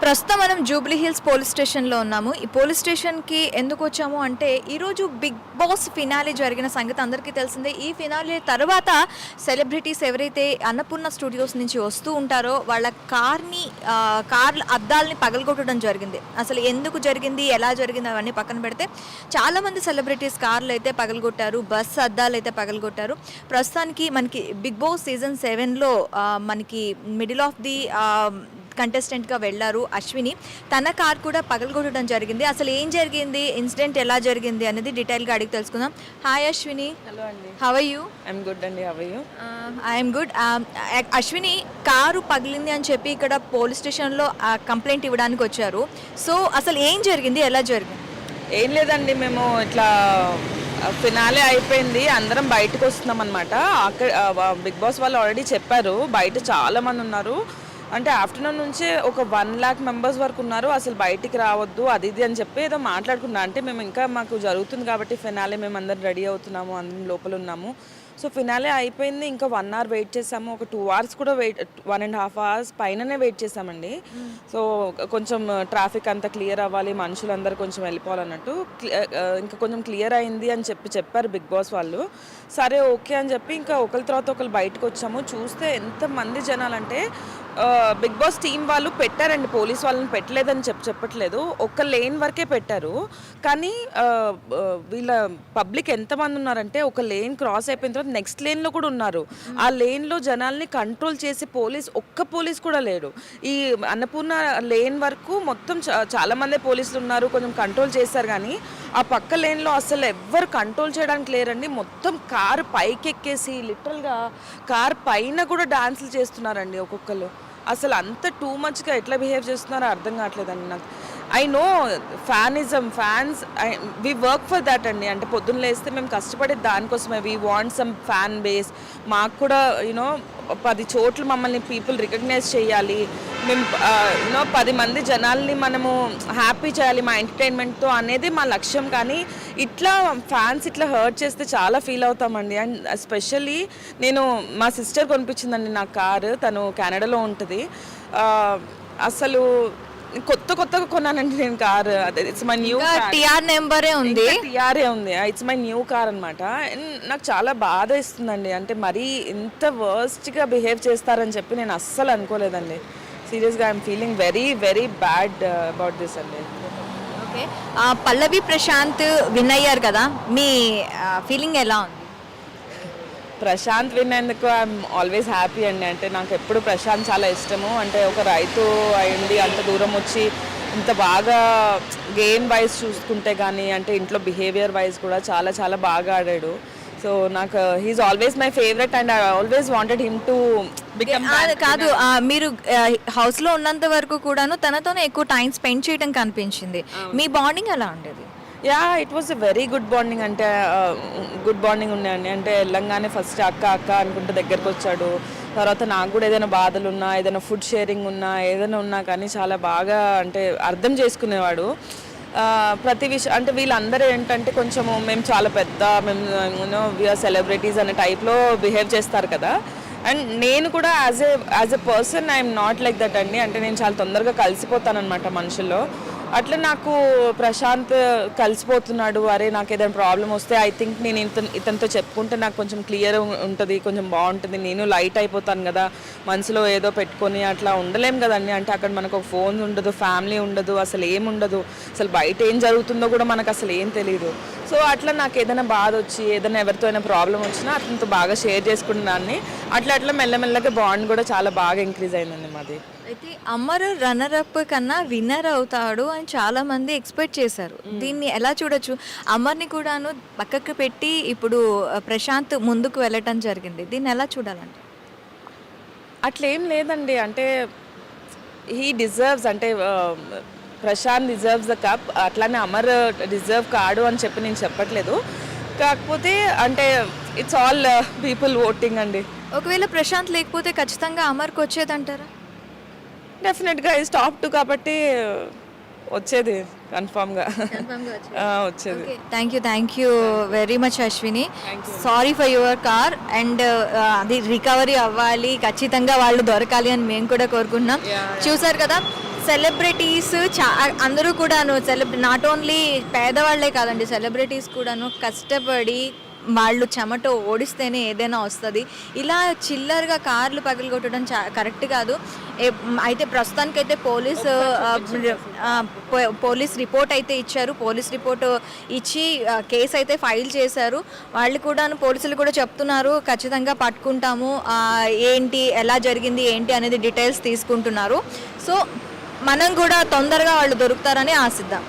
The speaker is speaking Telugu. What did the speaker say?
ప్రస్తుతం మనం జూబ్లీ హిల్స్ పోలీస్ స్టేషన్లో ఉన్నాము. ఈ పోలీస్ స్టేషన్కి ఎందుకు వచ్చాము అంటే ఈరోజు బిగ్ బాస్ ఫినాలే జరిగిన సంగతి అందరికీ తెలిసిందే. ఈ ఫినాలే తర్వాత సెలబ్రిటీస్ ఎవరైతే అన్నపూర్ణ స్టూడియోస్ నుంచి వస్తూ ఉంటారో వాళ్ళ కార్ అద్దాలని పగలగొట్టడం జరిగింది. అసలు ఎందుకు జరిగింది, ఎలా జరిగింది అవన్నీ పక్కన పెడితే చాలామంది సెలబ్రిటీస్ కార్లు అయితే పగలగొట్టారు, బస్ అద్దాలు అయితే పగలగొట్టారు. ప్రస్తుతానికి మనకి బిగ్ బాస్ సీజన్ 7లో మనకి మిడిల్ ఆఫ్ ది కంటెస్టెంట్గా వెళ్ళారు అశ్విని. తన కార్ కూడా పగలగొట్టడం జరిగింది. అసలు ఏం జరిగింది, ఇన్సిడెంట్ ఎలా జరిగింది అనేది డీటెయిల్గా అడిగి తెలుసుకుందాం. హాయ్ అశ్విని. హలో అండి. How are you? I'm good అండి. How are you? I'm good. Ashwini, car పగిలింది అని చెప్పి ఇక్కడ పోలీస్ స్టేషన్లో కంప్లైంట్ ఇవ్వడానికి వచ్చారు. సో అసలు ఏం జరిగింది, ఎలా జరిగింది? ఏం లేదండి, మేము ఇట్లా ఫినాలే అయిపోయింది, అందరం బయటకు వస్తున్నాం అనమాట. అక్కడ బిగ్ బాస్ వాళ్ళు ఆల్రెడీ చెప్పారు బయట చాలా మంది ఉన్నారు, అంటే ఆఫ్టర్నూన్ నుంచే ఒక 1 lakh మెంబర్స్ వరకు ఉన్నారు, అసలు బయటికి రావద్దు అది ఇది అని చెప్పి ఏదో మాట్లాడుకున్నా. అంటే మేము ఇంకా మాకు జరుగుతుంది కాబట్టి ఫినాలే మేము అందరం రెడీ అవుతున్నాము, అందరం లోపల ఉన్నాము. సో ఫినాలే అయిపోయింది, ఇంకా 1 hour వెయిట్ చేసాము, ఒక 2 hours కూడా 1.5 hours పైననే వెయిట్ చేసామండి. సో కొంచెం ట్రాఫిక్ అంతా క్లియర్ అవ్వాలి, మనుషులందరూ కొంచెం వెళ్ళిపోవాలన్నట్టు ఇంకా కొంచెం క్లియర్ అయింది అని చెప్పారు బిగ్ బాస్ వాళ్ళు. సరే ఓకే అని చెప్పి ఇంకా ఒకరి తర్వాత ఒకరు బయటకు వచ్చాము. చూస్తే ఎంతమంది జనాలంటే బిగ్ బాస్ టీం వాళ్ళు పెట్టారండి, పోలీస్ వాళ్ళని పెట్టలేదని చెప్పట్లేదు, ఒక్క లేన్ వరకే పెట్టారు. కానీ వీళ్ళ పబ్లిక్ ఎంతమంది ఉన్నారంటే ఒక లేన్ క్రాస్ అయిపోయిన తర్వాత నెక్స్ట్ లేన్లో కూడా ఉన్నారు. ఆ లేన్లో జనాల్ని కంట్రోల్ చేసి ఒక్క పోలీస్ కూడా లేడు. ఈ అన్నపూర్ణ లేన్ వరకు మొత్తం చాలామంది పోలీసులు ఉన్నారు, కొంచెం కంట్రోల్ చేశారు. కానీ ఆ పక్క లేన్లో అసలు ఎవ్వరు కంట్రోల్ చేయడానికి లేరండి. మొత్తం కారు పైకెక్కేసి లిటరల్గా కార్ పైన కూడా డాన్సులు చేస్తున్నారండి ఒక్కొక్కరు. అసలు అంత టూ మచ్గా ఎట్లా బిహేవ్ చేస్తున్నారో అర్థం కావట్లేదండి నాకు. I know fans we work for that అండి. అంటే పొద్దున్న లేస్తే మేము కష్టపడేది దానికోసమే. We want some fan base. మాకు కూడా యూనో 10 చోట్ల మమ్మల్ని పీపుల్ రికగ్నైజ్ చేయాలి, మేము యూనో 10 మంది జనాల్ని మనము హ్యాపీ చేయాలి మా ఎంటర్టైన్మెంట్తో అనేది మా లక్ష్యం. కానీ ఇట్లా ఫ్యాన్స్ ఇట్లా హర్ట్ చేస్తే చాలా ఫీల్ అవుతామండి. అండ్ ఎస్పెషల్లీ మా సిస్టర్ కొనిపించిందండి నా కారు, తను కెనడాలో ఉంటుంది. అసలు కొత్తగా కొన్నానండి నేను car. It's my new TR నెంబరే ఉంది, టిఆర్ఏ ఉంది. ఇట్స్ మై న్యూ కార్ అనమాట. నాకు చాలా బాధ ఇస్తుందండి. అంటే మరీ ఇంత వర్స్ట్గా బిహేవ్ చేస్తారని చెప్పి నేను అస్సలు అనుకోలేదండి. సీరియస్గా I'm feeling very very bad about this అండి. ఓకే, పల్లవి ప్రశాంత్ విన్ అయ్యారు కదా, మీ ఫీలింగ్ ఎలా ఉంది? ప్రశాంత్ విన్నందుకు ఐఎమ్ ఆల్వేస్ హ్యాపీ అండి. అంటే నాకు ఎప్పుడు ప్రశాంత్ చాలా ఇష్టము. అంటే ఒక రైతు అయ్యింది అంత దూరం వచ్చి ఇంత బాగా గేమ్ వైజ్ చూసుకుంటే కానీ అంటే ఇంట్లో బిహేవియర్ వైజ్ కూడా చాలా చాలా బాగా ఆడాడు. సో నాకు he's always my favourite and I always wanted him to become. కాదు, మీరు హౌస్లో ఉన్నంత వరకు కూడాను తనతోనే ఎక్కువ టైం స్పెండ్ చేయడం కనిపించింది. మీ బాండింగ్ ఎలా ఉండేది? Yeah, it was a very good bonding. అంటే గుడ్ బాండింగ్ ఉన్నాయండి. అంటే వెళ్ళంగానే ఫస్ట్ అక్క అనుకుంటే దగ్గరకు వచ్చాడు. తర్వాత నాకు కూడా ఏదైనా బాధలు ఉన్నా, ఏదైనా ఫుడ్ షేరింగ్ ఉన్నా, ఏదైనా ఉన్నా కానీ చాలా బాగా అంటే అర్థం చేసుకునేవాడు ప్రతి విషయం. అంటే వీళ్ళందరూ ఏంటంటే కొంచెము మేము చాలా మేము వీఆర్ సెలబ్రిటీస్ అనే టైప్లో బిహేవ్ చేస్తారు కదా. అండ్ నేను కూడా as a person I'm not like that అండి. అంటే నేను చాలా తొందరగా కలిసిపోతాను అనమాట మనుషుల్లో. అట్లా నాకు ప్రశాంత్ కలిసిపోతున్నాడు. అరే నాకు ఏదైనా ప్రాబ్లం వస్తే ఐ థింక్ నేను ఇతనితో చెప్పుకుంటే నాకు కొంచెం క్లియర్ ఉంటుంది, కొంచెం బాగుంటుంది. నేను లైట్ అయిపోతాను కదా, మనసులో ఏదో పెట్టుకొని అట్లా ఉండలేం కదండి. అంటే అక్కడ మనకు ఒక ఫోన్ ఉండదు, ఫ్యామిలీ ఉండదు, అసలు ఏముండదు, అసలు బయట ఏం జరుగుతుందో కూడా మనకు అసలు ఏం తెలియదు. సో అట్లా నాకు ఏదైనా బాధ వచ్చి ఏదైనా ఎవరితో అయినా ప్రాబ్లం వచ్చినా అతనితో బాగా షేర్ చేసుకున్న దాన్ని. అట్లా మెల్లమెల్లగా బాండ్ కూడా చాలా బాగా ఇంక్రీజ్ అయిందండి మాది. అయితే అమర్ రన్నర్ అప్ కన్నా విన్నర్ అవుతాడు అని చాలా మంది ఎక్స్పెక్ట్ చేశారు. దీన్ని ఎలా చూడొచ్చు? అమర్ని కూడాను పక్కకు పెట్టి ఇప్పుడు ప్రశాంత్ ముందుకు వెళ్ళటం జరిగింది, దీన్ని ఎలా చూడాలంటే? అట్లేం లేదండి. అంటే హీ డిజర్వ్స్, అంటే ప్రశాంత్ డిజర్వ్స్ ద కప్, అట్లానే అమర్ డిజర్వ్ కాడు అని చెప్పి నేను చెప్పట్లేదు. కాకపోతే అంటే ఇట్స్ ఆల్ పీపుల్ ఓటింగ్ అండి. ఒకవేళ ప్రశాంత్ లేకపోతే ఖచ్చితంగా అమర్కి వచ్చేదంటారా? డెఫినెట్గా ఈజ్ టాప్ 2 కాబట్టి వచ్చేది కన్ఫామ్గా వచ్చేది. Thank you very much Ashwini. Sorry for your car and అది రికవరీ అవ్వాలి, ఖచ్చితంగా వాళ్ళు దొరకాలి అని మేము కూడా కోరుకుంటున్నాం. చూసారు కదా సెలబ్రిటీస్ అందరూ కూడాను నాట్ ఓన్లీ పేదవాళ్లే కాదండి, సెలబ్రిటీస్ కూడాను కష్టపడి వాళ్ళు చెమట ఓడిస్తేనే ఏదైనా వస్తుంది. ఇలా చిల్లరగా కార్లు పగలగొట్టడం కరెక్ట్ కాదు. అయితే ప్రస్తుతానికైతే పోలీస్ రిపోర్ట్ అయితే ఇచ్చారు. పోలీస్ రిపోర్ట్ ఇచ్చి కేసు అయితే ఫైల్ చేశారు. వాళ్ళు కూడా పోలీసులు కూడా చెప్తున్నారు ఖచ్చితంగా పట్టుకుంటాము, ఏంటి ఎలా జరిగింది ఏంటి అనేది డీటెయిల్స్ తీసుకుంటున్నారు. సో మనం కూడా తొందరగా వాళ్ళు దొరుకుతారని ఆశిద్దాం.